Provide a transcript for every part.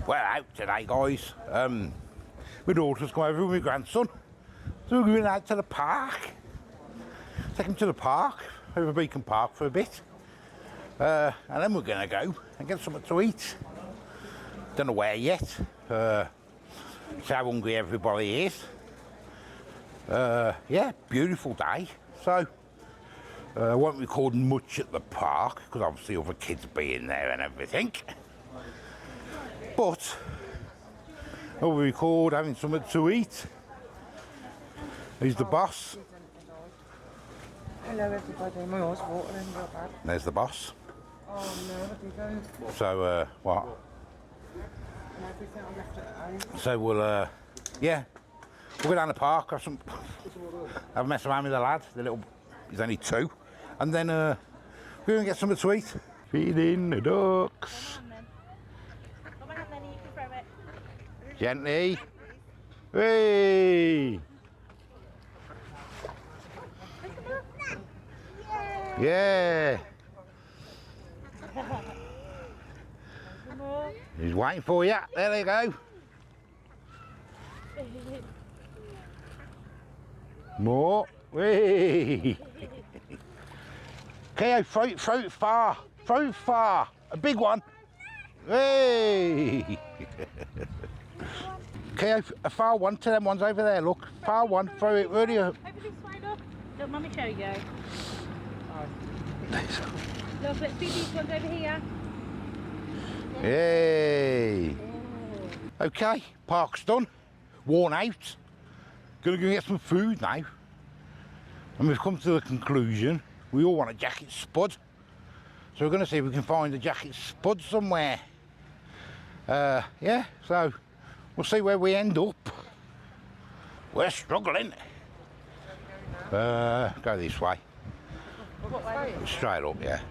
We're out today, guys. My daughter's come over with my grandson, so we're going out to the park. Take him to the park, over Beacon Park for a bit, and then we're going to go and get something to eat. Don't know where yet. It's how hungry everybody is. Yeah, beautiful day. So I won't record much at the park because obviously other kids being there and everything. But I'll record having something to eat. He's the boss. Hello everybody, my eyes watering real bad. There's the boss. Oh no, I didn't. So what? And everything I left at home. So we'll yeah, we'll go down the park, have a mess around with the lad. He's only 2, and then we're gonna get something to eat. Feeding the ducks. Come on then, you can throw it. Gently. Hey. Yeah. He's waiting for you. There they go. More. Whee. Okay, throw it far. Throw it far. A big one. Hey. Okay, a far one to them ones over there. Look, far one. Throw it really. Over this way, look. Look, mummy, show you. Look, let's see these ones over here. Hey. Okay, park's done. Worn out. Gonna go get some food now. And we've come to the conclusion we all want a jacket spud. So we're gonna see if we can find a jacket spud somewhere. Yeah, so we'll see where we end up. We're struggling. Go this way. Straight up, yeah.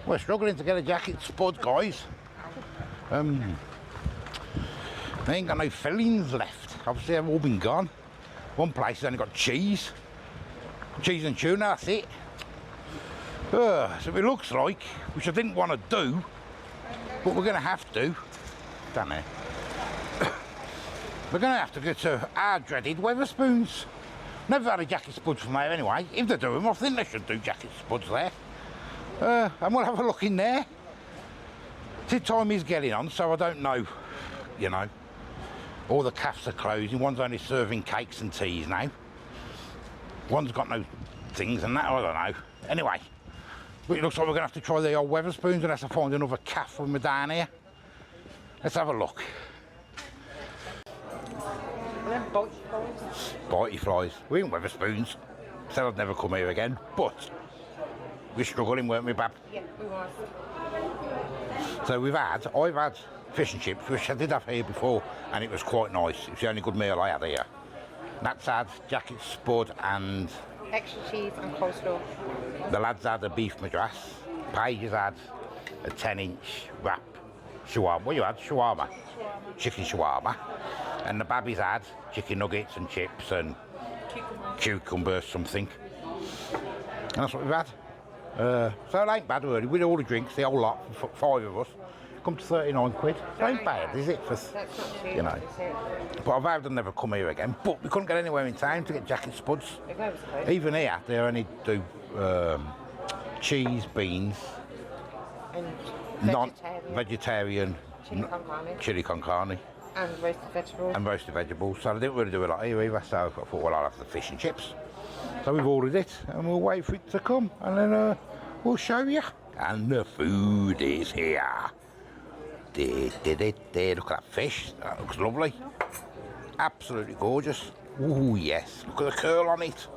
We're struggling to get a jacket spud, guys. They ain't got no fillings left. Obviously they've all been gone. One place has only got cheese. Cheese and tuna, that's it. So it looks like, which I didn't want to do, but we're going to have to. Down there. We're going to have to go to our dreaded Weatherspoons. Never had a jacket spud from there anyway. If they do them, I think they should do jacket spuds there. And we'll have a look in there. Tea time is getting on, so I don't know, you know. All the cafes are closing. One's only serving cakes and teas now. One's got no things and that, I don't know. Anyway, but it looks like we're going to have to try the old Weatherspoons unless I find another cafe when we're down here. Let's have a look. Bitey flies. We're in Weatherspoons. Said I'd never come here again, but we're struggling, weren't we, Bab? Yeah, we was. So I've had fish and chips, which I did have here before, and it was quite nice. It's the only good meal I had here. That's had jacket spud and Extra cheese and coleslaw. the lads had a beef madras. Paige has had a 10-inch wrap shawarma. What you had? Shawarma. Chicken shawarma. And the babbies had chicken nuggets and chips and cucumber something. And that's what we've had. So it ain't bad really. With all the drinks, the whole lot, for 5 of us, come to 39 quid. It ain't bad, is it? For, That's not cheap, you know. is it? But I've vowed I'd never come here again. But we couldn't get anywhere in town to get jacket spuds. Even here, they only do cheese, beans, and non-vegetarian chili con carne. And roasted vegetables. And roasted vegetables. So I didn't really do a lot here either. So I thought, well, I'll have the fish and chips. So we've ordered it and we'll wait for it to come. And then we'll show you. And the food is here. There, look at that fish. That looks lovely. Absolutely gorgeous. Oh yes, look at the curl on it.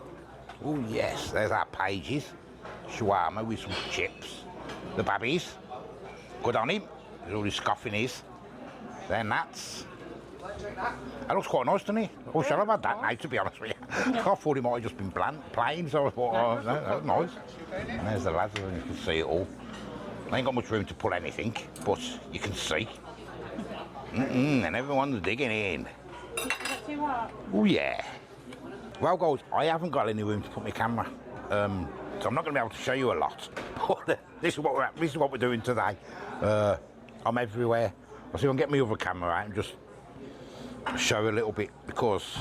Oh yes, there's our Paige's shawarma with some chips. The babbies, good on him. He's already scoffing his. Then that's. That looks quite nice, doesn't it? I wish I'd have had that now, to be honest with you. I thought it might have just been plain, so I thought, oh, no, that was nice. And there's the lads, and you can see it all. I ain't got much room to put anything, but you can see. And everyone's digging in. Oh yeah. Well, guys, I haven't got any room to put my camera, so I'm not going to be able to show you a lot. But this is what we're doing today. I'm everywhere. I'll see if I can get my other camera out and just show a little bit, because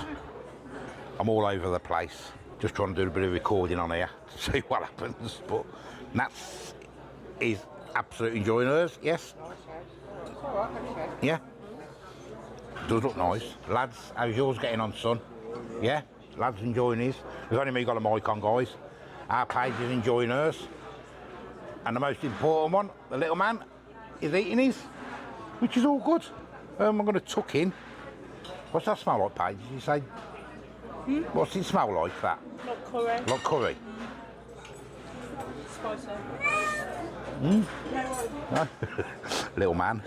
I'm all over the place. Just trying to do a bit of recording on here to see what happens. But Nats is absolutely enjoying hers, yes? It's alright, actually. Yeah? Does look nice. Lads, how's yours getting on, son? Yeah? Lads enjoying his. There's only me got a mic on, guys. Our Paige is enjoying hers. And the most important one, the little man, is eating his, which is all good. I'm going to tuck in. What's that smell like, Paige? Did you say? What's it smell like, that? Like curry. Like curry? Spicy. No. Little man.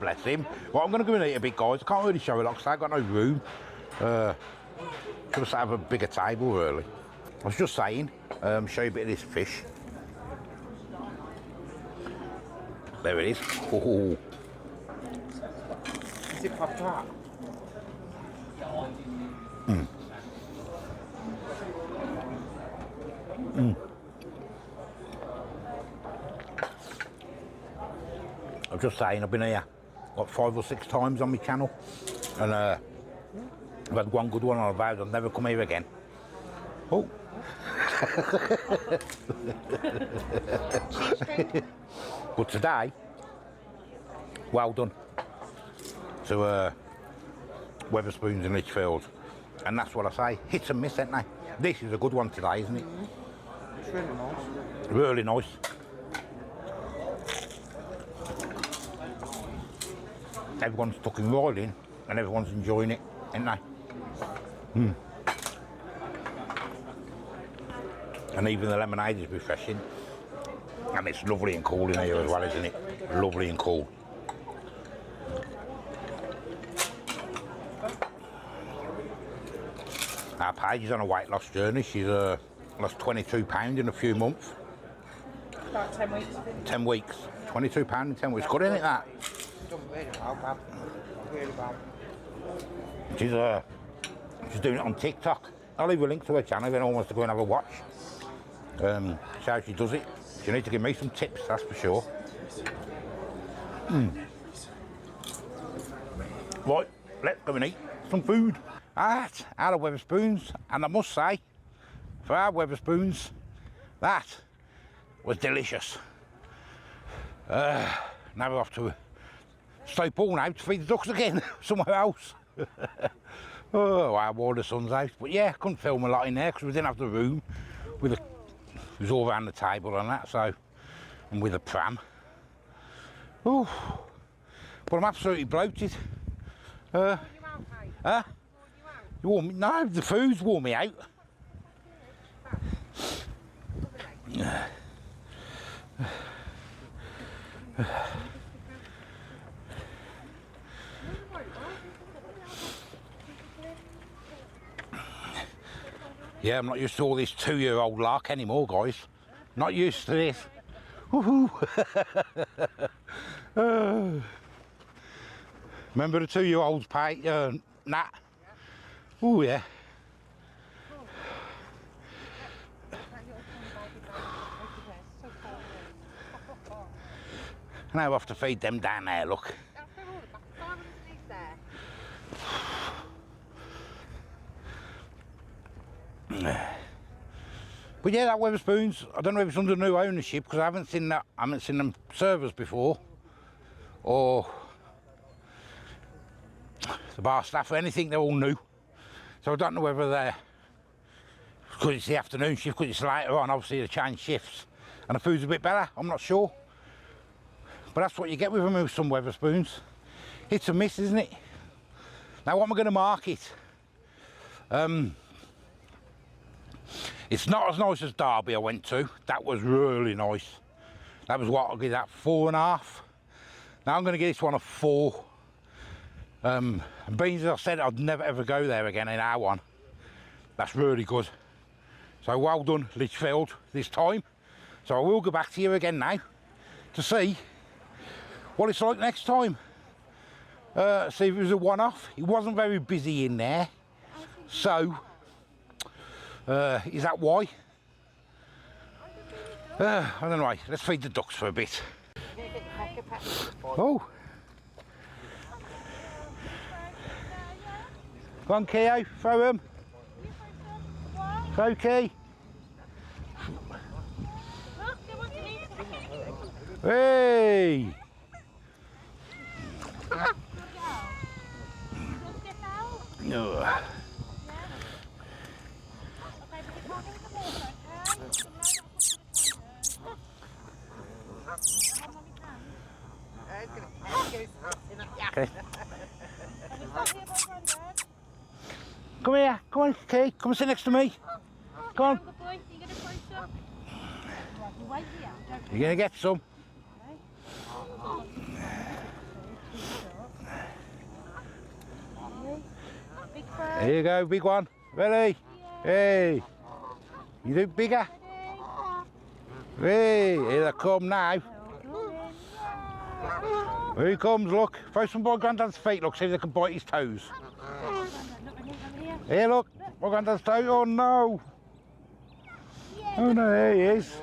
Bless him. Well, I'm going to go and eat a bit, guys. I can't really show it because I've got no room. Should have a bigger table, really. I was just saying, show you a bit of this fish. There it is. Oh. Is it popped out? I'm just saying, I've been here like 5 or 6 times on my channel, and I've had one good one, and I've vowed I'll never come here again. Oh. But today, well done to Weatherspoons in Lichfield, and that's what I say, hit and miss, ain't they? Yeah. This is a good one today, isn't it? It's really nice. Really nice. Everyone's tucking right in, and everyone's enjoying it, ain't they? And even the lemonade is refreshing. And it's lovely and cool in here as well, isn't it? Lovely and cool. Our Paige is on a weight loss journey. She's lost 22 pounds in a few months. About 10 weeks. 10 weeks. 22 pounds in 10 weeks. Good, isn't it, that? Done really well, Bob. Really well. She's doing it on TikTok. I'll leave a link to her channel if anyone wants to go and have a watch. See how she does it. She needs to give me some tips, that's for sure. Right, let's go and eat some food. Out of Weatherspoons, and I must say, for our Weatherspoons, that was delicious. Now we're off to Stokepool now to feed the ducks again, somewhere else. Oh, I wore the sun's out, but yeah, couldn't film a lot in there because we didn't have the room. It was all around the table and that, so, and with a pram. Oh, but I'm absolutely bloated. You warm me? No, the food's worn me out. Yeah, I'm not used to all this 2-year-old lark anymore, guys. Not used to this. Woohoo! Remember the 2-year-old's Nat? Oh, yeah. Now I have to feed them down there, look. But yeah, that Weatherspoons, I don't know if it's under new ownership because I haven't seen them servers before, or the bar staff or anything. They're all new, so I don't know whether they're, because it's the afternoon shift, because it's later on, obviously they change shifts and the food's a bit better. I'm not sure, but that's what you get with them with some Weatherspoons. It's a miss, isn't it? Now what am I going to mark it? It's not as nice as Derby I went to. That was really nice. That was what, I'll give that 4.5. Now I'm going to give this one a 4. And being as I said, I'd never ever go there again in our one. That's really good. So well done, Lichfield, this time. So I will go back to you again now to see what it's like next time. See if it was a one-off. It wasn't very busy in there. So, is that why? I don't know. Let's feed the ducks for a bit. Oh, Go on, Keo, throw him. Throw Key. Hey! No. Okay. Come here, come on, Key, come and sit next to me. Come on. You're gonna get some. There you go, big one. Ready? Hey. You do bigger? Hey, here they come now. Here he comes, look. Throw some by Grandad's feet, look, see if they can bite his toes. Here, look. My Grandad's toes. Oh, no. Oh, no, there he is.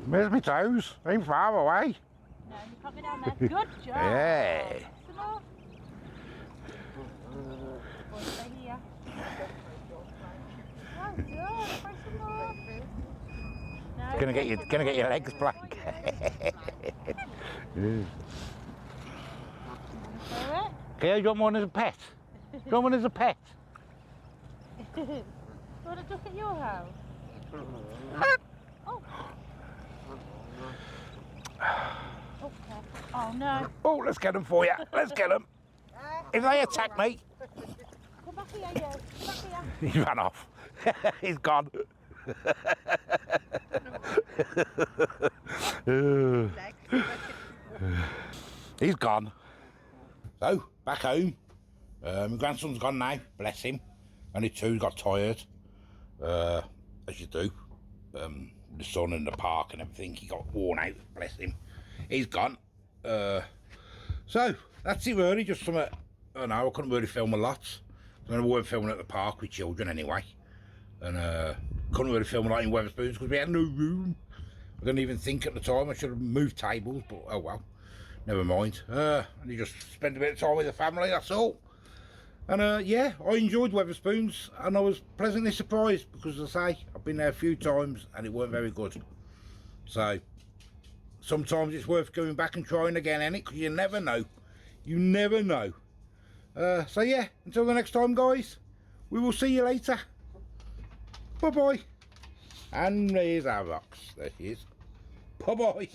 Where's my toes? Ain't far away. No, you can't go down there. Good job. Yeah. Some more. Boy, stay here. Well done. Try some more. No. Gonna get your legs black. Okay, you want one as a pet? You want one as a pet? You want a duck at your house? Oh. Oh no. Oh, let's get them for you. Let's get them. If they attack me. Come back here, you. Come back here. He ran off. He's gone. He's gone. So, back home. My grandson's gone now, bless him. Only two, got tired. As you do. The sun in the park and everything, he got worn out, bless him. He's gone. So, that's it really, just some, I don't know, I couldn't really film a lot. I weren't filming at the park with children anyway. And couldn't really film a lot in Weatherspoons because we had no room. I didn't even think at the time I should have moved tables, but oh well, never mind. And you just spend a bit of time with the family, that's all. And yeah, I enjoyed Weatherspoons and I was pleasantly surprised because, as I say, I've been there a few times and it weren't very good. So sometimes it's worth going back and trying again, ain't it? Because you never know. You never know. So yeah, until the next time, guys, we will see you later. Bye bye. And there's our box. There she is. Bye bye.